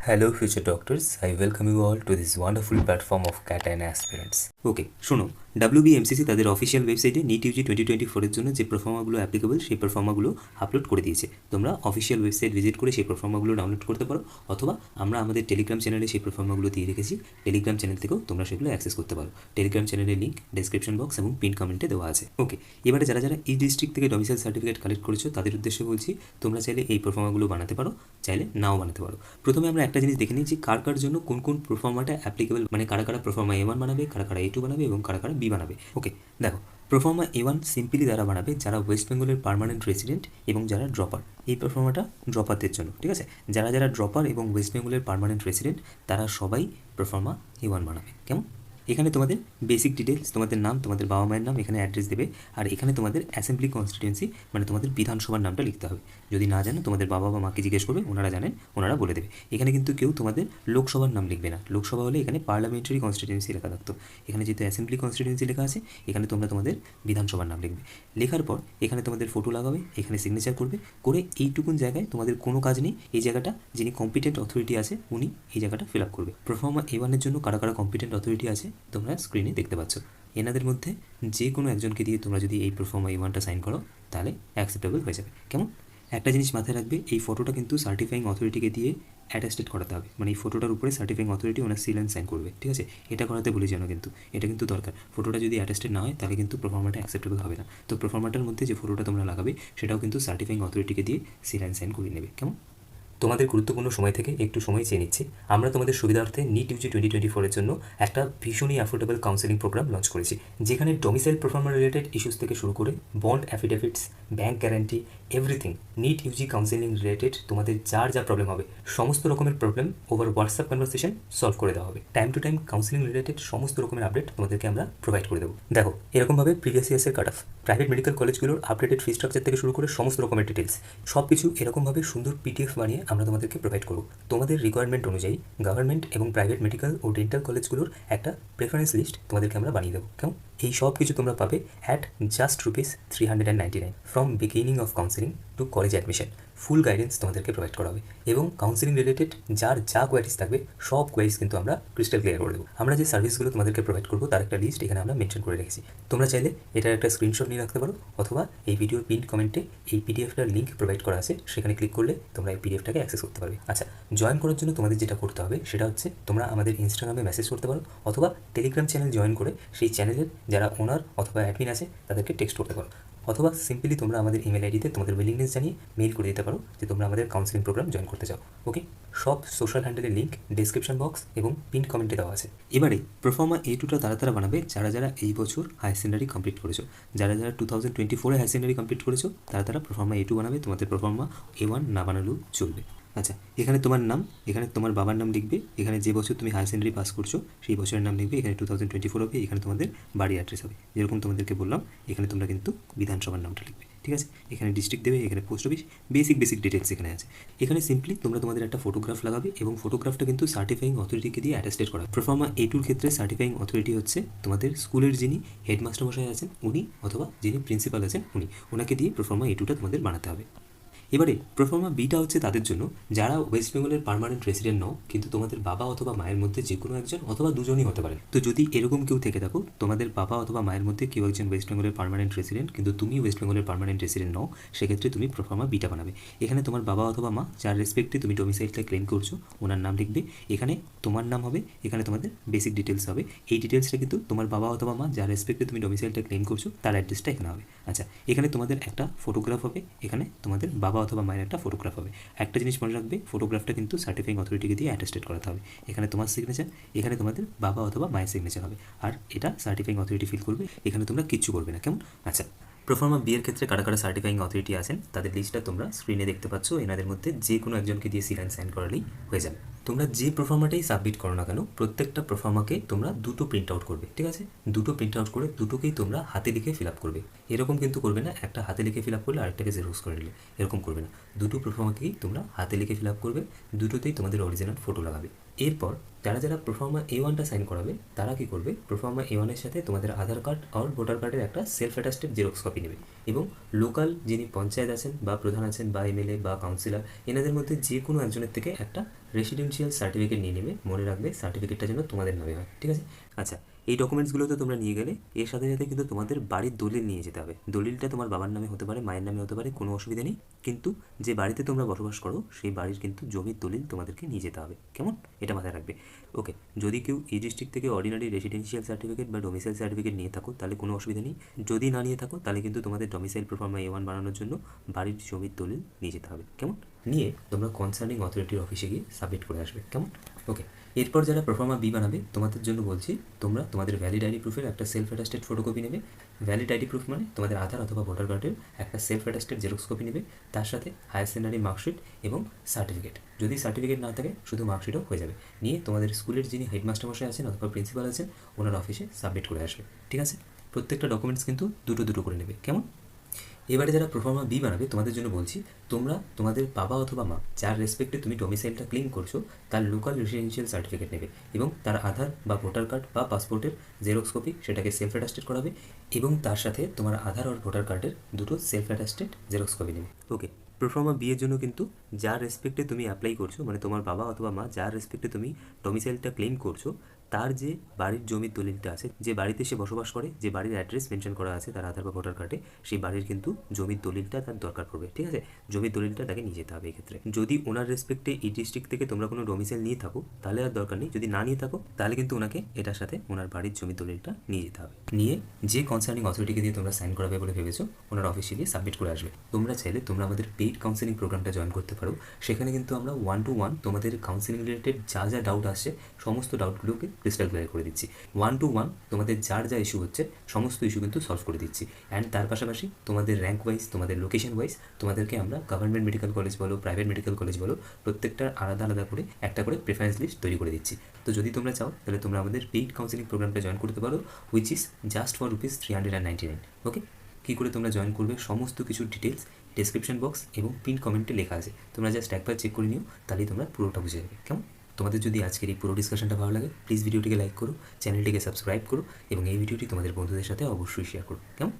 Hello future doctors, I welcome you all to this wonderful platform of CAT and Aspirants. ওকে শোনো, WBMCC তাদের official ওয়েবসাইটে NEET Yuji 2024 এর জন্য যে পারফর্মাগুলো applicable সেই পারফর্মাগুলো আপলোড করে দিয়েছে। তোমরা অফিসিয়াল ওয়েবসাইট ভিজিট করে সেই পারফর্মাগুলো ডাউনলোড করতে পারো, অথবা আমরা আমাদের টেলিগ্রাম চ্যানেলে সেই পারফর্মাগুলো দিয়ে রেখেছি। টেলিগ্রাম চ্যানেল থেকেও তোমরা সেগুলো অ্যাক্সেস করতে পারো। টেলিগ্রাম চ্যানেলের লিঙ্ক ডেসক্রিপশন বক্স এবং পিন কমেন্টে দেওয়া আছে। ওকে, এবারে যারা যারা এই ডিস্ট্রিক্ট থেকে ডমিসাইল সার্টিফিকেট কালেক্ট করেছো তাদের উদ্দেশ্যে বলছি, তোমরা চাইলে এই পারফর্মাগুলো বানাতে পারো, চাইলে নাও বানাতে পারো। প্রথমে আমরা একটা জিনিস দেখে নিই যে কার কার জন্য কোন কোন পারফর্মাটা অ্যাপ্লিকেবল, মানে কারা কারা পারফর্মা A1 বানাবে, কারা কারা A2 বানাবে এবং কারা কারা B বানাবে। ওকে, দেখো পারফর্মা A1 সিম্পলি তারা বানাবে যারা ওয়েস্ট বেঙ্গলের পার্মানেন্ট রেসিডেন্ট এবং যারা ড্রপার। এই পারফর্মাটা ড্রপারদের জন্য, ঠিক আছে? যারা যারা ড্রপার এবং ওয়েস্ট বেঙ্গলের পার্মানেন্ট রেসিডেন্ট তারা সবাই পারফর্মা A1 বানাবে। কেমন? এখানে তোমাদের বেসিক ডিটেলস, তোমাদের নাম, তোমাদের বাবা মায়ের নাম, এখানে অ্যাড্রেস দেবে। আর এখানে তোমাদের অ্যাসেম্বলি কনস্টিটিউয়েন্সি মানে তোমাদের বিধানসভার নামটা লিখতে হবে। যদি না জানো তোমাদের বাবা বা মাকে জিজ্ঞেস করবে, ওনারা জানেন, ওনারা বলে দেবে। এখানে কিন্তু কেউ তোমাদের লোকসভার নাম লিখবে না। লোকসভা হলে এখানে পার্লামেন্টারি কনস্টিটিউয়েন্সি লেখা থাকতো। এখানে যেহেতু অ্যাসেম্বলি কনস্টিটিউয়েন্সি লেখা আছে, এখানে তোমরা তোমাদের বিধানসভার নাম লিখবে। লেখার পর এখানে তোমাদের ফটো লাগাবে, এখানে সিগনেচার করবে, করে এইটুকুন জায়গায় তোমাদের কোনো কাজ নেই। এই জায়গাটা যিনি কম্পিটেন্ট অথরিটি আছে উনি এই জায়গাটা ফিল আপ করবে। পারফর্মা A1 এর জন্য কারা কারা কম্পিটেন্ট অথরিটি আছে তোমরা স্ক্রিনে দেখতে পাচ্ছ। এনাদের মধ্যে যে কোনো একজনকে দিয়ে তোমরা যদি এই পারফর্মা A1টা সাইন করো তাহলে অ্যাকসেপ্টেবল হয়ে যাবে। কেমন? একটা জিনিস মাথায় রাখবে, এই ফটোটা কিন্তু সার্টিফাইং অথরিটিকে দিয়ে অ্যাটাস্টেড করাতে হবে। মানে এই ফটোটার উপরে সার্টিফাইং অথরিটি ওনার সিল অ্যান্ড সাইন করবে, ঠিক আছে? এটা করাতে ভুলে যেন, কিন্তু এটা কিন্তু দরকার। ফটোটা যদি অ্যাটাস্টেড না হয় তাহলে কিন্তু পারফর্মাটা অ্যাকসেপ্টেবল হবে না। তো পারফর্মাটার মধ্যে যে ফটোটা তোমরা লাগাবে সেটাও কিন্তু সার্টিফাইং অথরিটিকে দিয়ে সিল অ্যান্ড সাইন করিয়ে নেবে। কেমন? তোমাদের গুরুত্বপূর্ণ সময় থেকে একটু সময় চেয়ে নিচ্ছি। আমরা তোমাদের সুবিধার্থে নিট ইউজি 2024 এর জন্য একটা ভীষণই অ্যাফোর্ডেবল কাউন্সেলিং প্রোগ্রাম লঞ্চ করেছি, যেখানে ডোমিসাইল পারফর্মা রিলেটেড ইস্যুস থেকে শুরু করে bond affidavits, bank guarantee, everything NEET UG counselling related তোমাদের যার যা প্রবলেম হবে সমস্ত রকমের problem over WhatsApp conversation solve করে দেওয়া হবে। Time to time counselling related সমস্ত রকমের আপডেট তোমাদেরকে আমরা প্রোভাইড করে দেবো। দেখো, এরকমভাবে প্রিভিয়াস ইয়ার্সের কাট অফ, প্রাইভেট মেডিকেল কলেজগুলোর আপডেটেড ফি স্ট্রাকচার থেকে শুরু করে সমস্ত রকমের ডিটেলস সব কিছু এরকমভাবে সুন্দর PDF বানিয়ে আমরা তোমাদেরকে প্রোভাইড করব। তোমাদের রিকোয়ারমেন্ট অনুযায়ী গভর্নমেন্ট এবং প্রাইভেট মেডিকেল ও ডেন্টাল কলেজগুলোর একটা প্রেফারেন্স লিস্ট তোমাদেরকে আমরা বানিয়ে দেবো। কেমন? এই সব কিছু তোমরা পাবে at just ₹399 from beginning of counselling to college admission. Full guidance তোমাদেরকে প্রোভাইড করা হবে এবং কাউন্সেলিং রিলেটেড যার যা কোয়ারিজ থাকবে সব কোয়ারিজ কিন্তু আমরা ক্রিস্টাল ক্লিয়ার করে দেবো। আমরা যে সার্ভিসগুলো তোমাদেরকে প্রোভাইড করবো তার একটা লিস্ট এখানে আমরা মেনশন করে রেখেছি। তোমরা চাইলে এটার একটা স্ক্রিনশট নিয়ে রাখতে পারো, অথবা এই ভিডিওর পিন কমেন্টে এই PDFটার লিঙ্ক প্রোভাইড করা আছে, সেখানে ক্লিক করলে তোমরা এই PDFটাকে অ্যাক্সেস করতে পারবে। আচ্ছা, জয়েন করার জন্য তোমাদের যেটা করতে হবে সেটা হচ্ছে তোমরা আমাদের ইনস্টাগ্রামে মেসেজ করতে পারো, অথবা টেলিগ্রাম চ্যানেল জয়েন করে সেই চ্যানেলের যারা ওনার অথবা অ্যাডমিন আছে তাদেরকে টেক্সট করতে পারো, অথবা সিম্পলি তোমরা আমাদের ইমেল আইডিতে তোমাদের উইলিংনেস জানিয়ে মেইল করে দিতে পারো যে তোমরা আমাদের কাউন্সেলিং প্রোগ্রাম জয়েন করতে চাও। ওকে, সব সোশ্যাল হ্যান্ডেলের লিঙ্ক ডেসক্রিপশন বক্স এবং পিন কমেন্টে দেওয়া আছে। এবারে পারফর্মা A2টা তারা বানাবে যারা যারা এই বছর হায়ার সেকেন্ডারি কমপ্লিট করেছো। যারা যারা 2024-এ হায়ার সেকেন্ডারি কমপ্লিট করেছো তারা পারফর্মা A2 বানাবে। তোমাদের পারফর্মা A1 না বানালেও চলবে। আচ্ছা, এখানে তোমার নাম, এখানে তোমার বাবার নাম লিখবে, এখানে যে বছর তুমি হায়ার সেকেন্ডারি পাস করছো সেই বছরের নাম লিখবে, এখানে 2024 হবে, এখানে তোমাদের বাড়ি অ্যাড্রেস হবে। যেরকম তোমাদেরকে বললাম, এখানে তোমরা কিন্তু বিধানসভার নামটা লিখবে, ঠিক আছে? এখানে ডিস্ট্রিক্ট দেবে, এখানে পোস্ট অফিস, বেসিক ডিটেলস এখানে আছে। এখানে সিম্পলি তোমরা তোমাদের একটা ফটোগ্রাফ লাগাবে এবং ফটোগ্রাফটা কিন্তু সার্টিফাইং অথরিটিকে দিয়ে অ্যাটাস্টেড করা। পারফর্মা A2-র ক্ষেত্রে সার্টিফাইং অথরিটি হচ্ছে তোমাদের স্কুলের যিনি হেডমাস্টার মশাই আছেন উনি, অথবা যিনি প্রিন্সিপাল আছেন উনি, ওনাকে দিয়ে পারফর্মা A2টা তোমাদের বানাতে হবে। এবারে পারফর্মা Bটা হচ্ছে তাদের জন্য যারা ওয়েস্ট বেঙ্গলের পার্মানেন্ট রেসিডেন্ট নও, কিন্তু তোমাদের বাবা অথবা মায়ের মধ্যে যে কোনো একজন অথবা দুজনই হতে পারে। তো যদি এরকম কেউ থেকে থাকো, তোমাদের বাবা অথবা মায়ের মধ্যে কেউ একজন ওয়েস্ট বেঙ্গলের পার্মানেন্ট রেসিডেন্ট কিন্তু তুমি ওয়েস্ট বেঙ্গলের পার্মানেন্ট রেসিডেন্ট নও, সেক্ষেত্রে তুমি পারফর্মা Bটা বানাবে। এখানে তোমার বাবা অথবা মা যার রেসপেক্টে তুমি ডোমিসাইলটা ক্লেম করছো ওনার নাম লিখবে, এখানে তোমার নাম হবে, এখানে তোমাদের বেসিক ডিটেলস হবে। এই ডিটেলসটা কিন্তু তোমার বাবা অথবা মা যার রেসপেক্টে তুমি ডোমিসাইলটা ক্লেম করছো তার অ্যাড্রেসটা এখানে হবে। আচ্ছা, এখানে তোমাদের একটা ফটোগ্রাফ হবে, এখানে তোমাদের বাবা অথবা মায়ের একটা ফটোগ্রাফ হবে। একটা জিনিস মনে রাখবে, ফটোগ্রাফটা কিন্তু সার্টিফাইং অথরিটিকে দিয়ে অ্যাটাস্টেড করাতে হবে। এখানে তোমার সিগনেচার, এখানে তোমাদের বাবা অথবা মায়ের সিগনেচার হবে, আর এটা সার্টিফাইং অথরিটি ফিল করবে। এখানে তোমরা কিচ্ছু করবে না। কেমন? আচ্ছা, পারফর্মা B এর ক্ষেত্রে কারা কারা সার্টিফাইং অথরিটি আছেন তাদের লিস্টটা তোমরা স্ক্রিনে দেখতে পাচ্ছ। এনাদের মধ্যে যে কোনো একজনকে দিয়ে সিল অ্যান্ড সাইন করালেই হয়ে যাবে। তোমরা যে পারফর্মাটাই সাবমিট করো না কেন, প্রত্যেকটা পারফর্মাকে তোমরা দুটো প্রিন্ট আউট করবে, ঠিক আছে? দুটো প্রিন্ট আউট করে দুটোকেই তোমরা হাতে লিখে ফিল আপ করবে। এরকম কিন্তু করবে না একটা হাতে লিখে ফিল আপ করলে আরেকটাকে জেরক্স করে নিলে, এরকম করবে না। দুটো পারফর্মাকেই তোমরা হাতে লিখে ফিল আপ করবে, দুটোতেই তোমাদের অরিজিনাল ফটো লাগাবে। এরপর যারা যারা প্রোফর্মা A1টা সাইন করাবে তারা কী করবে, প্রোফর্মা A1-এর সাথে তোমাদের আধার কার্ড আর ভোটার কার্ডের একটা সেলফ অ্যাটাস্টেড জেরক্স কপি নেবে এবং লোকাল যিনি পঞ্চায়েত আছেন বা প্রধান আছেন বা MLA বা কাউন্সিলর, এনাদের মধ্যে যে কোনো একজনের থেকে একটা রেসিডেন্সিয়াল সার্টিফিকেট নিয়ে নেবে। মনে রাখবে সার্টিফিকেটটা যেন তোমাদের নামে হয়, ঠিক আছে? আচ্ছা, এই ডকুমেন্টসগুলো তো তোমরা নিয়ে গেলে, এর সাথে সাথে কিন্তু তোমাদের বাড়ির দলিল নিয়ে যেতে হবে। দলিলটা তোমার বাবার নামে হতে পারে, মায়ের নামে হতে পারে, কোনো অসুবিধা নেই, কিন্তু যে বাড়িতে তোমরা বসবাস করো সেই বাড়ির কিন্তু জমির দলিল তোমাদেরকে নিয়ে যেতে হবে, কেমন? এটা মাথায় রাখবে। ওকে, যদি কেউ এই ডিস্ট্রিক্ট থেকে অর্ডিনারি রেসিডেন্সিয়াল সার্টিফিকেট বা ডোমিসাইল সার্টিফিকেট নিয়ে থাকো তাহলে কোনো অসুবিধা নেই। যদি না নিয়ে থাকো তাহলে কিন্তু তোমাদের ডোমিসাইল প্রোফর্মা A1 বানানোর জন্য বাড়ির জমির দলিল নিয়ে যেতে হবে, কেমন? নিয়ে তোমরা কনসার্নিং অথরিটির অফিসে গিয়ে সাবমিট করে আসবে, কেমন? ওকে, এরপর যারা প্রোফর্মা B বানাবে তোমাদের জন্য বলছি, তোমরা তোমাদের ভ্যালিড আইডি প্রুফের একটা সেলফ অ্যাটাস্টেড ফটোকপি নেবে। ভ্যালিড আইডি প্রুফ মানে তোমাদের আধার অথবা ভোটার কার্ডের একটা সেলফ অ্যাটাস্টেড জেরক্স কপি নেবে, তার সাথে হায়ার সেকেন্ডারি মার্কশিট এবং সার্টিফিকেট। যদি সার্টিফিকেট না থাকে শুধু মার্কশিটও হয়ে যাবে। নিয়ে তোমাদের স্কুলের যিনি হেডমাস্টার মশাই আছেন অথবা প্রিন্সিপাল আছেন ওনার অফিসে সাবমিট করে আসবে, ঠিক আছে? প্রত্যেকটা ডকুমেন্টস কিন্তু দুটো দুটো করে নেবে, কেমন? এবারে যারা প্রোফর্মা B বানাবে তোমাদের জন্য বলছি, তোমরা তোমাদের বাবা অথবা মা যার রেসপেক্টে তুমি ডোমিসাইলটা ক্লেম করছো তার লোকাল রেসিডেন্সিয়াল সার্টিফিকেট নেবে এবং তার আধার বা ভোটার কার্ড বা পাসপোর্টের জেরক্স কপি সেটাকে সেলফ অ্যাটাস্টেড করাবে এবং তার সাথে তোমার আধার আর ভোটার কার্ডের দুটো সেলফ অ্যাটাস্টেড জেরক্স কপি নেবে। ওকে, প্রোফর্মা B এর জন্য কিন্তু যার রেসপেক্টে তুমি অ্যাপ্লাই করছো, মানে তোমার বাবা অথবা মা যার রেসপেক্টে তুমি ডোমিসাইলটা ক্লেম করছো, তার যে বাড়ির জমির দলিলটা আছে, যে বাড়িতে সে বসবাস করে, যে বাড়ির অ্যাড্রেস মেনশন করা আছে তার আধার বা ভোটার কার্ডে, সেই বাড়ির কিন্তু জমির দলিলটা তার দরকার পড়বে, ঠিক আছে? জমির দলিলটা তাকে নিয়ে যেতে হবে। এক্ষেত্রে যদি ওনার রেসপেক্টে এই ডিস্ট্রিক্ট থেকে তোমরা কোনো ডোমিসাইল নিয়ে থাকো তাহলে আর দরকার নেই, যদি না নিয়ে থাকো তাহলে কিন্তু ওনাকে এটার সাথে ওনার বাড়ির জমির দলিলটা নিয়ে যেতে হবে। নিয়ে যে কনসার্নিং অথরিটিকে দিয়ে তোমরা সাইন করাবে বলে ভেবেছো ওনার অফিসে গিয়ে সাবমিট করে আসবে। তোমরা চাইলে তোমরা আমাদের পেইড কাউন্সেলিং প্রোগ্রামটা জয়েন করতে পারো। সেখানে কিন্তু আমরা 1-to-1 তোমাদের কাউন্সেলিং রিলেটেড যা যা ডাউট আসছে সমস্ত ডাউটগুলোকে ক্রিস্টাল ক্লিয়ার করে দিচ্ছি। 1-to-1 তোমাদের যার যা ইস্যু হচ্ছে সমস্ত ইস্যু কিন্তু সলভ করে দিচ্ছি। অ্যান্ড তার পাশাপাশি তোমাদের র্যাঙ্ক ওয়াইজ, তোমাদের লোকেশন ওয়াইজ তোমাদেরকে আমরা গভর্নমেন্ট মেডিকেল কলেজ বলো, প্রাইভেট মেডিকেল কলেজ বলো, প্রত্যেকটার আলাদা আলাদা করে একটা করে প্রেফারেন্স লিস্ট তৈরি করে দিচ্ছি। তো যদি তোমরা চাও তাহলে তোমরা আমাদের পেইড কাউন্সেলিং প্রোগ্রামটা জয়েন করতে পারো, হুইচ ইজ জাস্ট ফর ₹399। ওকে, কী করে তোমরা জয়েন করবে সমস্ত কিছু ডিটেলস ডেসক্রিপশন বক্স এবং পিন কমেন্টে লেখা আছে, তোমরা জাস্ট একবার চেক করে নিও, তাহলেই তোমরা পুরোটা বুঝে যাবে, কেমন? তোমাদের যদি আজকের এই পুরো ডিসকাশনটা ভালো লাগে প্লিজ ভিডিওটিকে লাইক করো, চ্যানেলটিকে সাবস্ক্রাইব করো এবং এই ভিডিওটি তোমাদের বন্ধুদের সাথে অবশ্যই শেয়ার করো, কেমন?